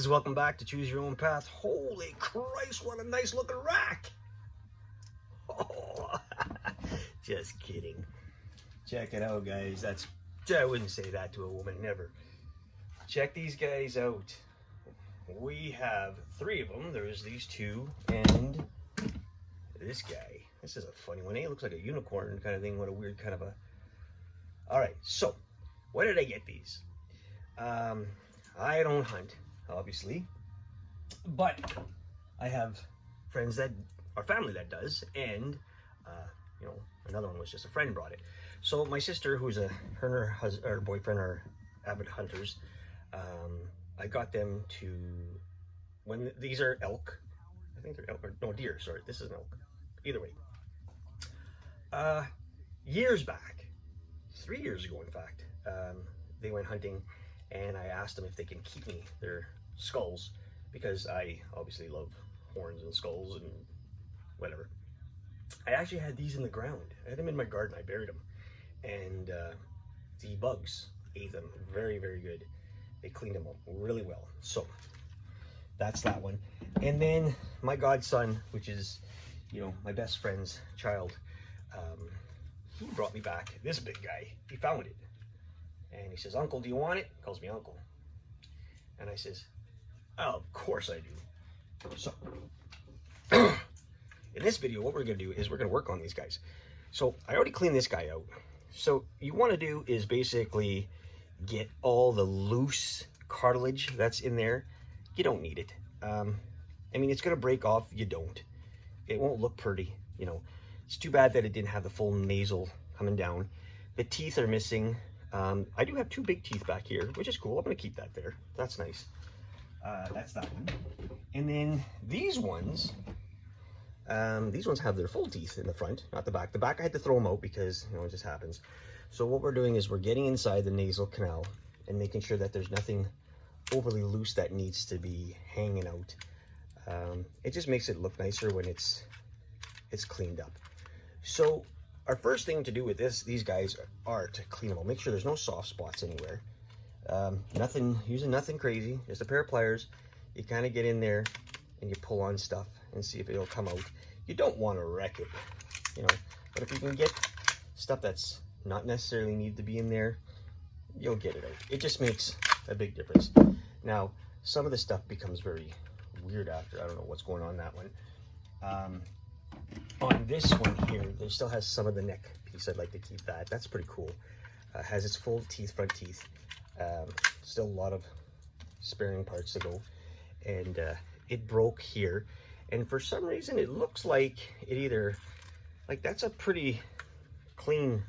guys, welcome back to Choose Your Own Path. Holy Christ, what a nice looking rack. Oh, just kidding. Check it out, guys. I wouldn't say that to a woman, never. Check these guys out. We have three of them. There's these two and this guy. This is a funny one. He looks like a unicorn kind of thing. What a weird kind of a... All right, so why did I get these? I don't hunt, obviously, but I have friends that are family that does, and you know, another one was just a friend brought it. So my sister, who's her and her boyfriend are avid hunters, I got them to, when these are elk, I think they're elk, or no, deer, sorry, this is an elk, either way. Years back, 3 years ago in fact, they went hunting, and I asked them if they can keep me their skulls, because I obviously love horns and skulls and whatever. I actually had these in the ground. I had them in my garden. I buried them, and the bugs ate them very, very good. They cleaned them up really well. So that's that one. And then my godson, which is, you know, my best friend's child, he brought me back this big guy. He found it. And he says, "Uncle, do you want it?" He calls me uncle. And I says, "Oh, of course I do." So, in this video, what we're going to do is we're going to work on these guys. So, I already cleaned this guy out. So, you want to do is basically get all the loose cartilage that's in there. You don't need it. I mean, it's going to break off. You don't. It won't look pretty, you know. It's too bad that it didn't have the full nasal coming down. The teeth are missing. I do have two big teeth back here, which is cool. I'm going to keep that there. That's nice. That's that one. And then these ones have their full teeth in the front, not the back. The back I had to throw them out because, you know, it just happens. So what we're doing is we're getting inside the nasal canal and making sure that there's nothing overly loose that needs to be hanging out. It just makes it look nicer when it's cleaned up. So our first thing to do with these guys are to clean them out. Make sure there's no soft spots anywhere. Using nothing crazy, just a pair of pliers. You kind of get in there and you pull on stuff and see if it'll come out. You don't want to wreck it, you know, but if you can get stuff that's not necessarily need to be in there, you'll get it out. It just makes a big difference. Now, some of the stuff becomes very weird after. I don't know what's going on that one. On this one here, there still has some of the neck piece. I'd like to keep that. That's pretty cool. Has its full teeth, front teeth. Still a lot of sparing parts to go. And it broke here. And for some reason, it looks like it either, like that's a pretty clean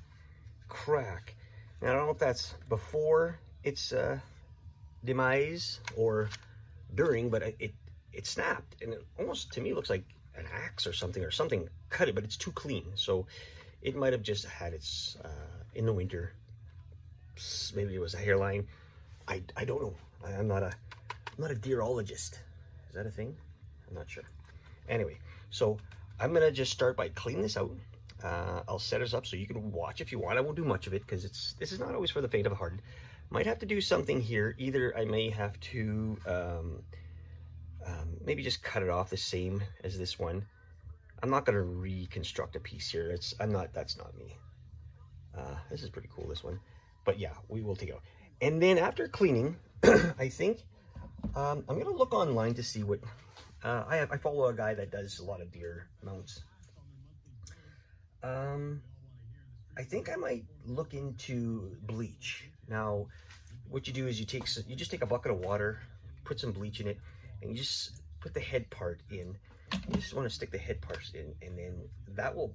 crack. Now, I don't know if that's before its demise or during, but it snapped. And it almost, to me, looks like an axe or something cut it, but it's too clean. So it might have just had its, in the winter, maybe it was a hairline. I don't know. I'm not a deerologist. Is that a thing? I'm not sure. Anyway, so I'm gonna just start by cleaning this out. I'll set us up so you can watch if you want. I won't do much of it because this is not always for the faint of heart. Might have to do something here. Either I may have to maybe just cut it off the same as this one. I'm not gonna reconstruct a piece here. That's not me. This is pretty cool, this one. But yeah, we will take it out. And then after cleaning, I think I'm gonna look online to see what I follow a guy that does a lot of deer mounts. I think I might look into bleach. Now, what you do is you just take a bucket of water, put some bleach in it, and you just put the head part in. You just want to stick the head parts in, and then that will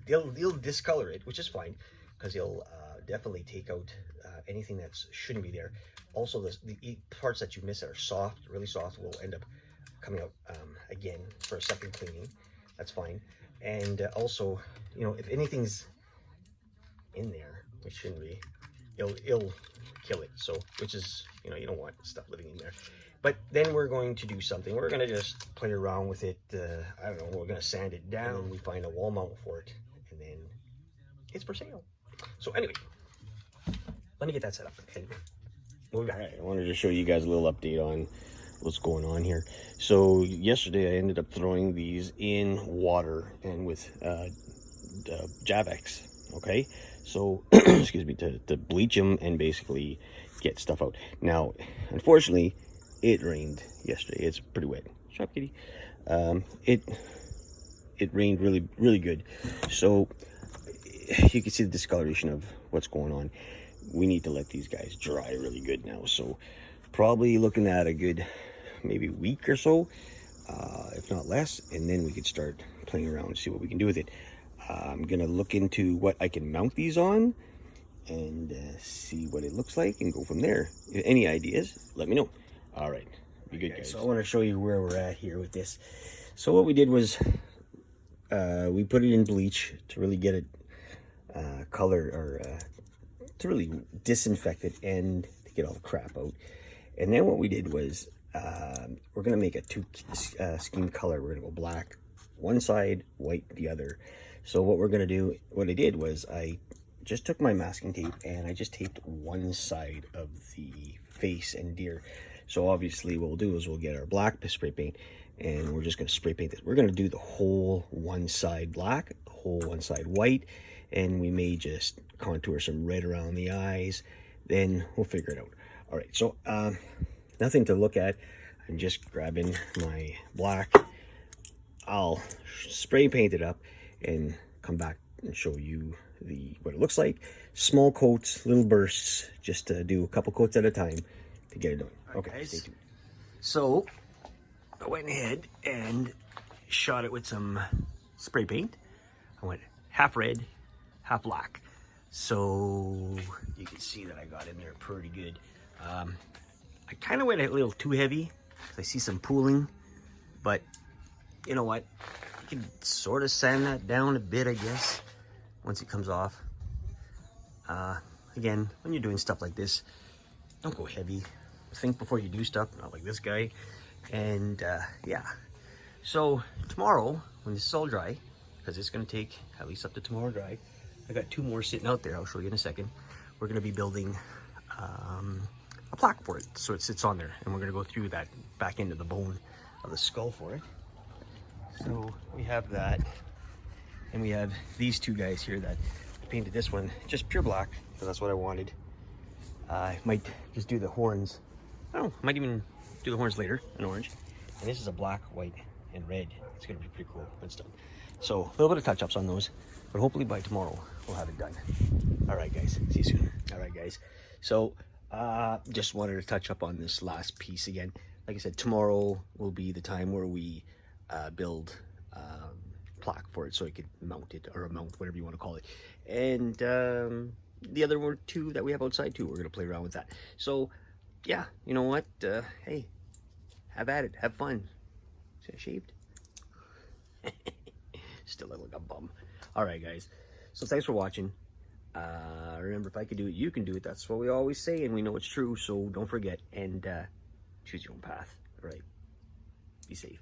they'll discolor it, which is fine, because you'll definitely take out anything that shouldn't be there. Also, the parts that you miss that are soft, really soft, will end up coming out again for a second cleaning. That's fine. And also, you know, if anything's in there, which shouldn't be, it'll kill it. So, which is, you know, you don't want stuff living in there. But then we're going to do something. We're going to just play around with it. I don't know, we're going to sand it down. We find a wall mount for it, and then it's for sale. So anyway, let me get that set up. Anyway. Alright, I wanted to show you guys a little update on what's going on here. So yesterday I ended up throwing these in water and with Javex, okay? So, excuse me, to bleach them and basically get stuff out. Now, unfortunately, it rained yesterday. It's pretty wet. Shut up, kitty. It rained really good. So you can see the discoloration of what's going on. We need to let these guys dry really good now. So probably looking at a good maybe week or so, if not less, and then we could start playing around and see what we can do with it. I'm gonna look into what I can mount these on and see what it looks like and go from there. Any ideas, let me know. All right, be good, guys. So I want to show you where we're at here with this. So what we did was we put it in bleach to really get it color, or to really disinfect it and to get all the crap out. And then what we did was we're gonna make a two scheme color. We're gonna go black one side, white the other. So what we're gonna do, what I did was I just took my masking tape and I just taped one side of the face and deer. So obviously what we'll do is we'll get our black spray paint and we're just gonna spray paint this. We're gonna do the whole one side black, the whole one side white, and we may just contour some red around the eyes, then we'll figure it out. All right, so nothing to look at. I'm just grabbing my black. I'll spray paint it up and come back and show you what it looks like. Small coats, little bursts, just to do a couple coats at a time to get it done. Okay, guys, stay tuned. So I went ahead and shot it with some spray paint. I went half red, half black. So you can see that I got in there pretty good. I kind of went a little too heavy. I see some pooling, but you know what? You can sort of sand that down a bit, I guess, once it comes off. Again, when you're doing stuff like this, don't go heavy. Think before you do stuff, not like this guy. And yeah, so tomorrow when this is all dry, because it's going to take at least up to tomorrow dry, I got two more sitting out there. I'll show you in a second. We're going to be building a plaque for it, so it sits on there, and we're going to go through that back into the bone of the skull for it. So we have that, and we have these two guys here that I painted this one just pure black because that's what I wanted. I might just do the horns. I don't know, might even do the horns later in orange. And this is a black, white, and red. It's gonna be pretty cool when it's done. So a little bit of touch-ups on those, but hopefully by tomorrow we'll have it done. All right, guys, see you soon. All right, guys. So just wanted to touch up on this last piece again. Like I said, tomorrow will be the time where we build plaque for it, so I could mount it, or a mount, whatever you want to call it. And the other two that we have outside too, we're gonna play around with that. So yeah, you know what? Hey, have at it, have fun. See, I shaved. Still look like a bum. All right, guys. So thanks for watching. Remember, if I could do it, you can do it. That's what we always say, and we know it's true. So don't forget, and choose your own path. All right. Be safe.